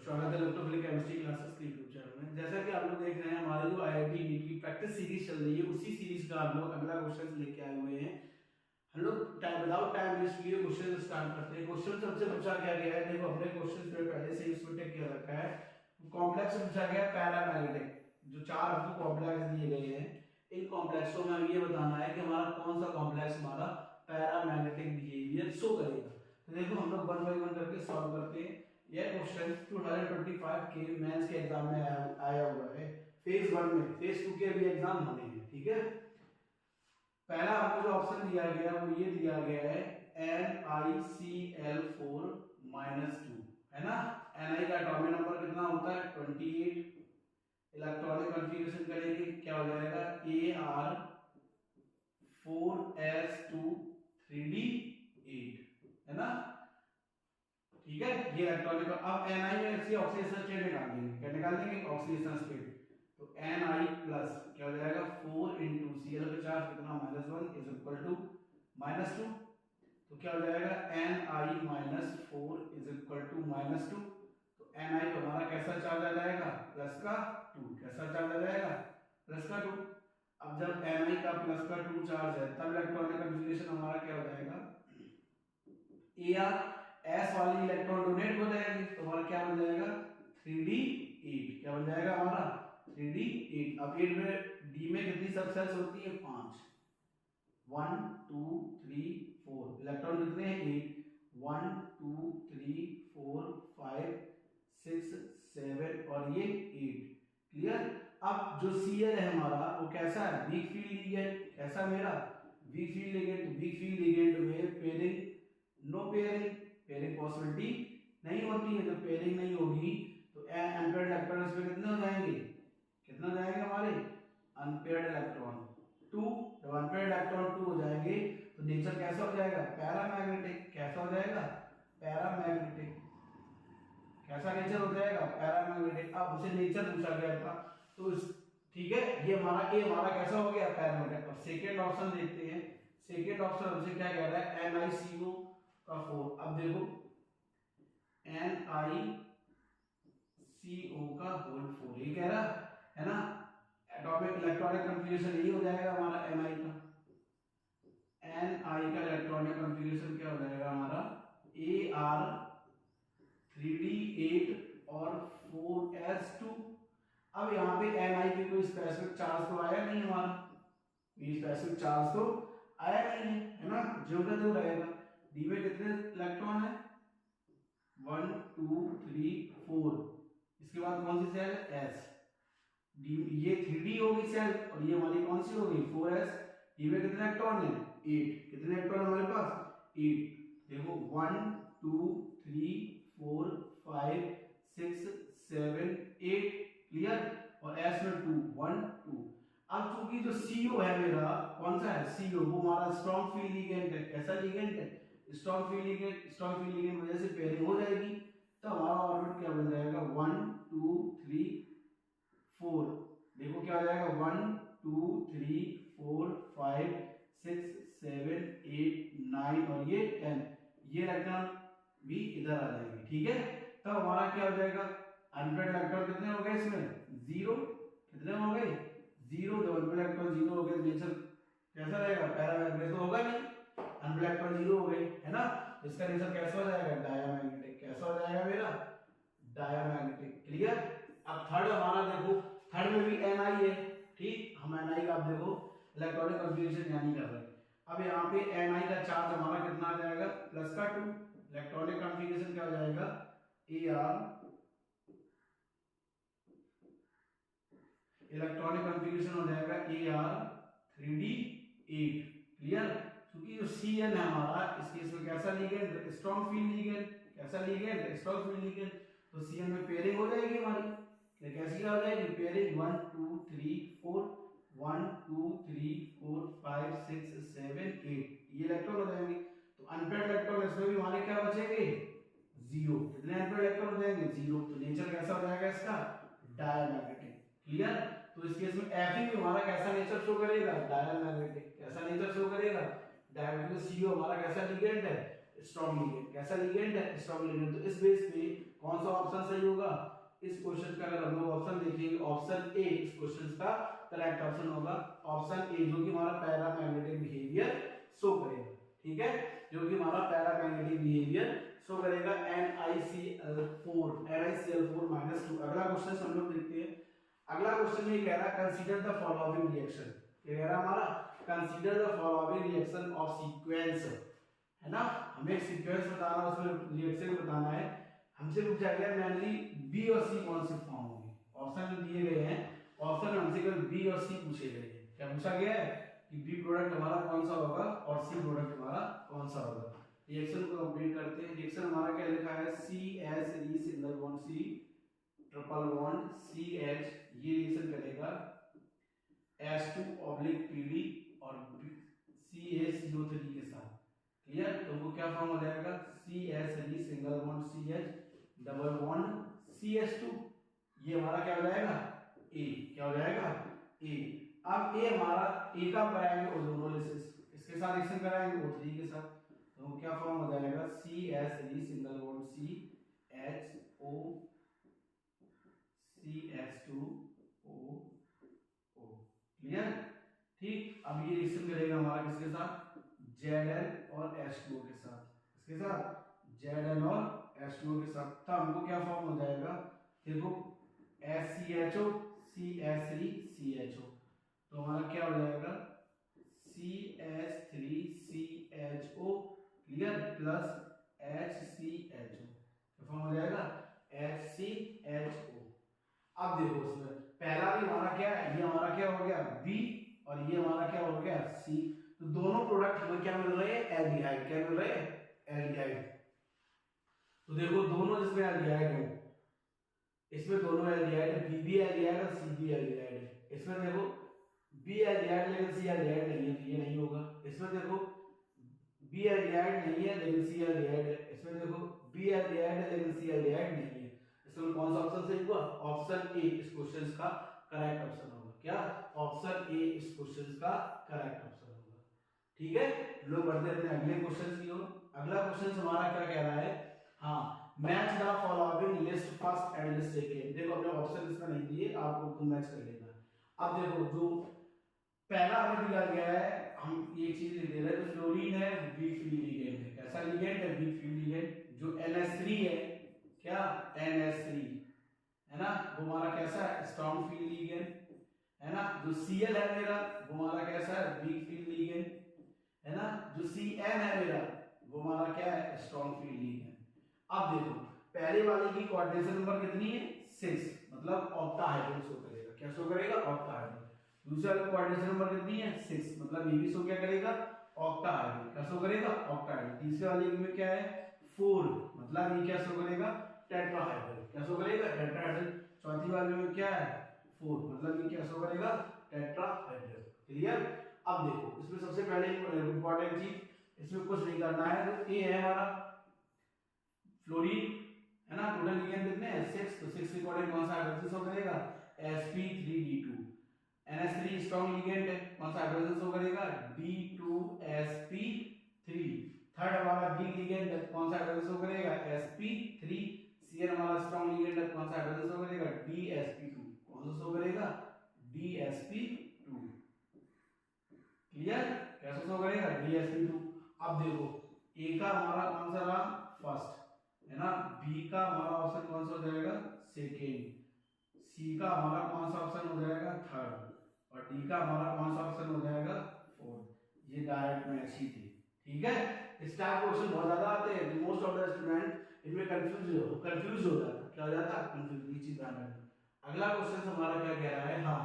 स्वागत है electrophilic chemistry classes के यूट्यूब चैनल में। जैसा कि आप लोग देख रहे हैं हमारे जो आईआईटी नीट की प्रैक्टिस सीरीज चल रही है, उसी सीरीज का हम लोग अगला क्वेश्चन लेके आए हुए हैं। हम लोग विदाउट टाइम वेस्ट किए क्वेश्चन स्टार्ट करते हैं। क्वेश्चन सबसे पूछा क्या गया है, देखो अपने क्वेश्चन में पहले से ही उसमें टेक किया रखा है। कॉम्प्लेक्स पूछा गया पैरामैग्नेटिक, जो चार आपको कॉम्प्लेक्स दिए गए हैं, इन कॉम्प्लेक्सों में हमें ये बताना है कि हमारा कौन सा कॉम्प्लेक्स हमारा पैरामैग्नेटिक बिहेवियर शो करेगा। तो देखो हम लोग वन बाय वन करके सॉल्व करते हैं। यह क्वेश्चन 2025 के मेंस के एग्जाम में आया हुआ है, फेज 1 में। फेज 2 के भी एग्जाम होने हैं, ठीक है। पहला आपको जो ऑप्शन दिया गया वो ये दिया गया है NiCl4 -2, है ना। Ni का एटॉमिक नंबर कितना होता है 28। इलेक्ट्रॉनिक कॉन्फ़िगरेशन करेंगे, क्या हो जाएगा Ar4s2 3d8, है ना, ठीक है। ये इलेक्ट्रॉनिक, अब Ni में से ऑक्सीडेशन स्टेट निकाल देंगे, क्या निकाल देंगे ऑक्सीडेशन स्टेट। तो Ni प्लस क्या हो जाएगा 4 × Cl का चार्ज कितना -1 इज इक्वल टू -2। तो क्या हो जाएगा Ni - 4 इज इक्वल टू -2। तो Ni तो हमारा कैसा चार्ज आ जाएगा प्लस का 2, कैसा चार्ज आ जाएगा प्लस का 2। अब जब Ni का प्लस का 2 चार्ज है तब इलेक्ट्रॉनिक कॉन्फ़िगरेशन हमारा क्या हो जाएगा Ar S वाली इलेक्ट्रॉन डोनेट हो जाएगी, तो हमारा क्या बन जाएगा 3d8, क्या बन जाएगा हमारा 3d8। अब 8 में d में कितनी सब सेल्स होती है 5, 1 2 3 4, इलेक्ट्रॉन कितने हैं 8, 1 2 3 4 5 6 7 और ये 8, क्लियर। अब जो Cl है हमारा वो कैसा है वीक फील्ड लिगेंड, कैसा मेरा weak field ligand. Weak field ligand में pairing, no pairing, pairing possibility नहीं होती है। जब पेयरिंग नहीं होगी तो अनपेयर्ड इलेक्ट्रॉन इसमें कितने हो जाएंगे, कितना जाएंगे हमारे अनपेयर्ड इलेक्ट्रॉन 2। जब अनपेयर्ड इलेक्ट्रॉन 2 हो जाएंगे तो नेचर कैसा हो जाएगा पैरामैग्नेटिक, कैसा हो जाएगा पैरामैग्नेटिक, कैसा नेचर हो जाएगा पैरामैग्नेटिक। अब उसे नेचर पूछा गया था तो ठीक है, ये हमारा कैसा हो गया पैरामैग्नेटिक। अब सेकंड ऑप्शन देखते हैं। सेकंड ऑप्शन हमसे क्या कह रहा है NiCO का 4। अब देखो NiCO का होल 4 ये कह रहा है ना। एटॉमिक इलेक्ट्रॉनिक कॉन्फ़िगरेशन यही हो जाएगा हमारा Ni का। Ni का इलेक्ट्रॉनिक कॉन्फ़िगरेशन क्या हो जाएगा हमारा Ar3d8 और 4s2। अब यहाँ पे Ni पे कोई स्पेसिफिक चार्ज तो आया नहीं हमारा, ये स्पेसिफिक चार्ज तो आया नहीं है ना, जो का जो रहेगा। डी में कितने इलेक्ट्रॉन है 1 2 3 4, इसके बाद कौन सी सेल S, डी ये 3d होगी सेल और ये हमारी कौन सी होगी 4s। डी में कितने इलेक्ट्रॉन है 8, कितने इलेक्ट्रॉन हमारे पास 8। देखो 1 2 3 4 5 6 7 8, क्लियर। और S में 2 1 2। अब चूंकि जो CO है मेरा कौन सा है CO, वो हमारा स्ट्रॉन्ग फील्ड लिगेंड है, कैसा लिगेंड है strong field ligand. Strong field ligand वजह से पेयरिंग हो जाएगी, तो हमारा ऑर्बिट क्या बन जाएगा 1 2 3 4। देखो क्या हो जाएगा 1 2 3 4 5 6 7 8 9 और ये 10, ये इलेक्ट्रॉन भी इधर आ जाएंगे, ठीक है। तब हमारा क्या हो जाएगा अनपेयर्ड इलेक्ट्रॉन कितने हो गए इसमें 0, कितने हो गए 0। जब अनपेयर्ड इलेक्ट्रॉन 0 हो गए तो नेचर कैसा रहेगा पैरामैग्नेटिक तो होगा नहीं, अनपेयर्ड इलेक्ट्रॉन 0 हो गए है ना, तो इसका नेचर कैसा हो जाएगा डायमैग्नेटिक, कैसा हो जाएगा मेरा डायमैग्नेटिक, क्लियर। अब थर्ड हमारा देखो, थर्ड में भी Ni है, ठीक। हम Ni का अब देखो इलेक्ट्रॉनिक कॉन्फ़िगरेशन यानी कर रहे हैं। अब यहाँ पे Ni का चार्ज हमारा कितना आ जाएगा प्लस का 2। इलेक्ट्रॉनिक कॉन्फ़िगरेशन क्या हो जाएगा Ar, इलेक्ट्रॉनिक कॉन्फ़िगरेशन हो जाएगा Ar3d8, क्लियर। क्योंकि जो Cl है हमारा इस केस में कैसा लिगेंड स्ट्रॉन्ग फील्ड लिगेंड, कैसा लिगेंड स्ट्रॉन्ग फील्ड लिगेंड। तो Cl में पेयरिंग हो जाएगी हमारी, कैसी हो जाएगी पेयरिंग 1 2 3 4 1 2 3 4 5 6 7 8, ये इलेक्ट्रॉन हो जाएंगे। तो अनपेयर्ड इलेक्ट्रॉन इसमें भी हमारे क्या बचेंगे 0, कितने अनपेयर्ड इलेक्ट्रॉन हो जाएंगे 0। तो नेचर कैसा हो जाएगा इसका डायमैग्नेटिक, क्लियर। तो इस केस में Fe भी हमारा कैसा नेचर शो करेगा डायमैग्नेटिक, कैसा नेचर शो करेगा डायमैग्नेटिक। CO हमारा कैसा लिगेंड है स्ट्रॉन्ग लिगेंड। कैसा लिगेंड है? Strong ligand. तो इस बेस पे कौन सा ऑप्शन सही होगा? इस क्वेश्चन का अगर हम लोग ऑप्शन देखेंगे, ऑप्शन ए इस क्वेश्चन का करेक्ट ऑप्शन होगा। ऑप्शन ए, जो कि हमारा पैरामैग्नेटिक बिहेवियर शो करेगा। ठीक है, जो कि हमारा पैरामैग्नेटिक बिहेवियर शो करेगा NiCl4 -2। अगला क्वेश्चन हम लोग देखते हैं। अगला क्वेश्चन ये कह रहा है कंसीडर द फॉलोइंग रिएक्शन। ये कह रहा है हमारा consider the following reaction of sequence, है ना। हमें एक सीक्वेंस बताना, उसमें रिएक्शन बताना है। हमसे पूछा गया मेनली बी और सी कौन सी फॉर्म होगी। ऑप्शन दिए गए हैं, ऑप्शन में हमसे केवल बी और सी पूछे गए हैं। क्या पूछा गया है कि बी प्रोडक्ट हमारा कौन सा होगा और सी प्रोडक्ट हमारा कौन सा होगा। रिएक्शन को कंप्लीट करते हैं। रिएक्शन हमारा क्या लिखा है? CH3 single bond C triple bond CH, ये रिएक्शन करेगा H2/PD और CaCO3 के साथ। क्लियर? तो वो क्या फॉर्म हो जाएगा? CH3 single bond CH double bond CH2। ये हमारा क्या हो जाएगा? A। क्या हो जाएगा? A। अब A हमारा A का कराएंगे ओजोनोलिसिस, इसके साथ रिएक्शन कराएंगे O3 के साथ। तो क्या फॉर्म हो जाएगा? CH3 single bond CHO CH2O। Clear? ठीक। अब ये रिएक्शन करेगा हमारा किसके साथ? Zl और H2O के साथ। किसके साथ? Zl और H2O के साथ। तब हमको क्या फॉर्म हो जाएगा? देखो SCHO CH3 CHO, तो हमारा क्या हो जाएगा? CH3 CHO, clear, plus HCHO। क्या फॉर्म हो जाएगा? HCHO। अब देखो इसमें पहला भी हमारा क्या है? ये हमारा क्या हो गया? B, और ये हमारा क्या हो गया? C। तो दोनों प्रोडक्ट हमें क्या मिल रहे हैं? एल्डिहाइड। क्या मिल रहे हैं? एल्डिहाइड। तो देखो दोनों जिसमें एल्डिहाइड है, इसमें दोनों एल्डिहाइड है, B भी एल्डिहाइड है, C भी एल्डिहाइड है। इसमें देखो B एल्डिहाइड लेकिन C एल्डिहाइड नहीं है, तो ये नहीं होगा। इसमें देखो B एल्डिहाइड नहीं है लेकिन C एल्डिहाइड है। इसमें देखो B एल्डिहाइड है लेकिन C एल्डिहाइड नहीं है। इसमें कौन सा ऑप्शन सही हुआ? ऑप्शन ए इस क्वेश्चन का करेक्ट ऑप्शन होगा। क्या? ऑप्शन ए इस क्वेश्चन का करेक्ट ऑप्शन होगा। ठीक है, लोग बढ़ते अपने अगले क्वेश्चन की ओर। अगला क्वेश्चन हमारा क्या कह रहा है? हाँ, match the following list first and list second. देखो अपने ऑप्शन इसमें नहीं दिए, आपको खुद मैच कर लेना है। अब देखो जो पहला हमें दिया गया है, हम एक चीज लिख दे रहे हैं, तो फ्लोरीन है, वीक फील्ड लिगेंड है। कैसा लिगेंड है? Week field ligand. जो NH3 है, क्या? NH3 है ना, वो हमारा कैसा है? स्ट्रॉन्ग फील्ड लिगेंड है ना। जो Cl है मेरा, वो हमारा कैसा है? वीक फील्ड लिगेंड है ना। जो Cn है मेरा, वो हमारा क्या है? Strong field ligand. अब देखो पहले वाले की कोऑर्डिनेशन नंबर कितनी है? 6, मतलब ऑक्टाहेड्रल शो करेगा। क्या शो करेगा? ऑक्टाहेड्रल। दूसरे वाले कोऑर्डिनेशन नंबर कितनी है? 6, मतलब ये भी शो क्या करेगा? ऑक्टाहेड्रल। क्या शो करेगा? ऑक्टाहेड्रल। तीसरे वाले में क्या है? 4, मतलब ये क्या शो करेगा? टेट्राहेड्रल। क्या शो करेगा? टेट्राहेड्रल। चौथी वाले में क्या है? 4, मतलब ये क्या शो करेगा? टेट्राहेड्रल। क्लियर? अब देखो इसमें सबसे पहले इंपॉर्टेंट चीज, इसमें कुछ नहीं करना है। तो ये है हमारा फ्लोरीन है ना। टोटल लिगेंड कितने हैं? 6। तो 6 के अकॉर्डिंग कौन सा हाइड्रोजन शो करेगा? sp3d2। NH3 स्ट्रॉन्ग लिगेंड है, कौन सा हाइड्रोजन शो करेगा? d2sp3। थर्ड हमारा वीक लिगेंड है, कौन सा हाइड्रोजन शो करेगा? sp3। Cn हमारा स्ट्रॉन्ग लिगेंड है, कौन सा हाइड्रोजन शो करेगा? dsp2। कौन सा शो करेगा? dsp2। क्लियर? कैसे शो करेगा? dsp2। अब देखो A का हमारा कौन सा रहा? फर्स्ट है ना। B का हमारा ऑप्शन कौन सा हो जाएगा? सेकेंड। C का हमारा कौन सा ऑप्शन हो जाएगा? थर्ड। और D का हमारा कौन सा ऑप्शन हो जाएगा? फोर्थ। ये डायरेक्ट मैच ही थे। ठीक है, इस टाइप के क्वेश्चन बहुत ज्यादा आते हैं। मोस्ट ऑफ द स्टूडेंट इनमें कंफ्यूज हो जाता है। क्या हो जाता है? कंफ्यूज। ये चीज ध्यान रखना। अगला क्वेश्चन हमारा क्या कह रहा है? हाँ,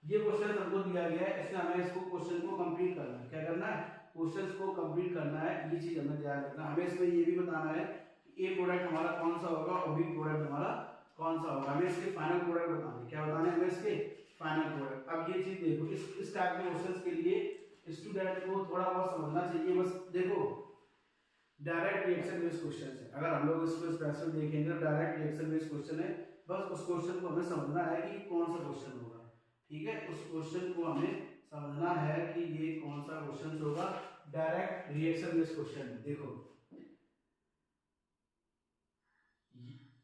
ये क्वेश्चन हमको दिया गया है, इसमें हमें इसको क्वेश्चन को कंप्लीट करना है। क्या करना है? क्वेश्चंस को कंप्लीट करना है। ये चीज हमें ध्यान रखना। हमें इसमें ये भी बताना है कि ए प्रोडक्ट हमारा कौन सा होगा और बी प्रोडक्ट हमारा कौन सा होगा। हमें इसके फाइनल प्रोडक्ट बताना है। क्या बताना है हमें? इसके फाइनल प्रोडक्ट। अब ये चीज देखो, इस टाइप के क्वेश्चंस के लिए स्टूडेंट को थोड़ा बहुत समझना चाहिए। बस देखो डायरेक्ट रिएक्शन बेस्ड क्वेश्चन है। अगर हम लोग इसको स्पेसिफिक देखेंगे तो डायरेक्ट रिएक्शन बेस्ड क्वेश्चन है। बस उस क्वेश्चन को हमें समझना है कि कौन सा क्वेश्चन होगा। ठीक है, उस क्वेश्चन को हमें समझना है कि ये कौन सा क्वेश्चन होगा। Direct reaction based question. देखो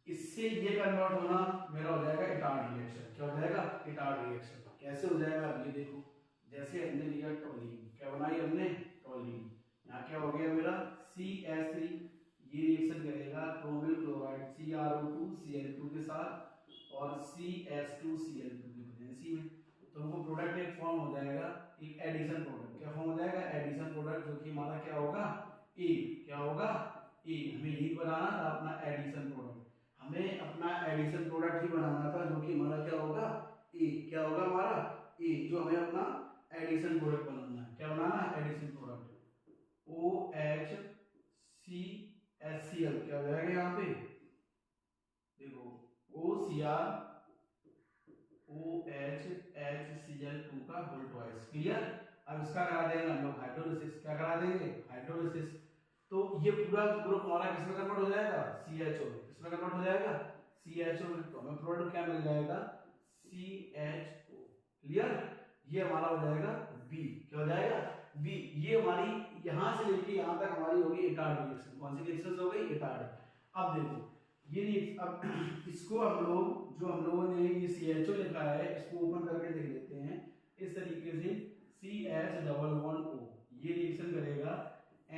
इससे ये कन्वर्ट होना मेरा हो जाएगा इटार्ड रिएक्शन। क्या हो जाएगा? Etard reaction. कैसे हो जाएगा अब ये देखो, जैसे हमने लिया टोलीन, क्या बनाई हमने? टोलीन। यहाँ क्या हो गया मेरा? CH3, ये रिएक्शन करेगा क्रोमिल क्लोराइड CrO2Cl2 के साथ और CH2Cl2 की प्रेजेंसी में, तो हमको प्रोडक्ट एक फॉर्म हो जाएगा, एक एडिशन प्रोडक्ट। क्या फॉर्म हो जाएगा? एडिशन प्रोडक्ट, जो कि हमारा क्या होगा? ए। क्या होगा? ए। हमें यही बनाना था अपना एडिशन प्रोडक्ट, हमें अपना एडिशन प्रोडक्ट ही बनाना था, जो कि हमारा क्या होगा? ए। क्या होगा हमारा? ए, जो हमें अपना एडिशन प्रोडक्ट बनाना है। क्या बनाना है? Addition product. OHCHCl क्या हो जाएगा यहाँ पे? देखो OCr OHHCl2 का होल ट्वाइस। क्लियर? अब इसका करा देंगे हम लोग हाइड्रोलिसिस। क्या करा देंगे? हाइड्रोलिसिस। तो ये पूरा ग्रुप हमारा किसमें कन्वर्ट हो जाएगा? CHO में। किसमें कन्वर्ट हो जाएगा? CHO में। तो हमें प्रोडक्ट क्या मिल जाएगा? CHO। क्लियर? ये हमारा हो जाएगा B। क्या हो जाएगा? B। ये हमारी यहां से लेके यहां तक हमारी होगी इटार्ड रिएक्शन। कौन सी रिएक्शन हो गई? इटार्ड। अब देखो ये अब इसको हम लोग, जो हम लोगों ने ये CHO लिखा है, इसको ओपन करके देख लेते हैं। इस तरीके से CH+O ये रिएक्शन करेगा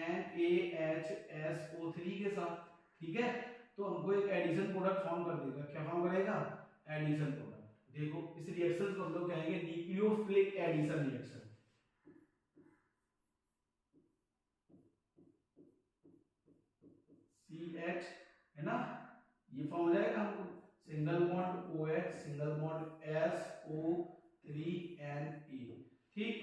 NaHSO3 के साथ। ठीक है? तो हमको एक एडिशन प्रोडक्ट फॉर्म कर देगा। क्या फॉर्म करेगा? Addition product. देखो इस रिएक्शन को हम लोग कहेंगे न्यूक्लियोफिलिक एडिशन रिएक्शन। CH है ना, ये फॉर्म हो जाएगा हमको single bond OH single bond SO3Na। ठीक?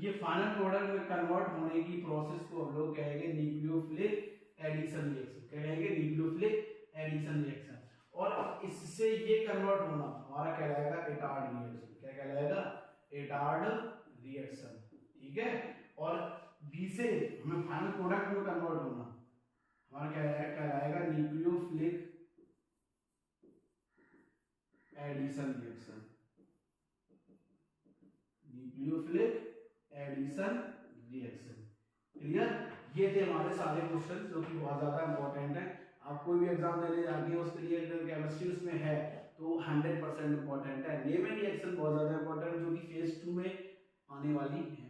ये फाइनल प्रोडक्ट में कन्वर्ट होने की प्रोसेस को हम लोग कहेंगे न्यूक्लियोफिलिक एडिशन रिएक्शन। क्या कहेंगे? Nucleophilic addition reaction. और इससे ये कन्वर्ट होना हमारा कहलाएगा इटार्ड रिएक्शन। क्या कहलाएगा? Etard reaction. ठीक है? और बी से हमें फाइनल प्रोडक्ट में कन्वर्ट होना हमारा कहलाएगा nucleophilic addition reaction. Nucleophilic addition reaction. Clear? ये थे हमारे सारे क्वेश्चन, जो कि बहुत ज्यादा इंपॉर्टेंट है। आप कोई भी एग्जाम देने जाएंगे उसके लिए अगर केमिस्ट्री उसमें है तो 100% इंपॉर्टेंट है। नेम एंड रिएक्शन बहुत ज्यादा इंपॉर्टेंट, जो कि फेज 2 में आने वाली है।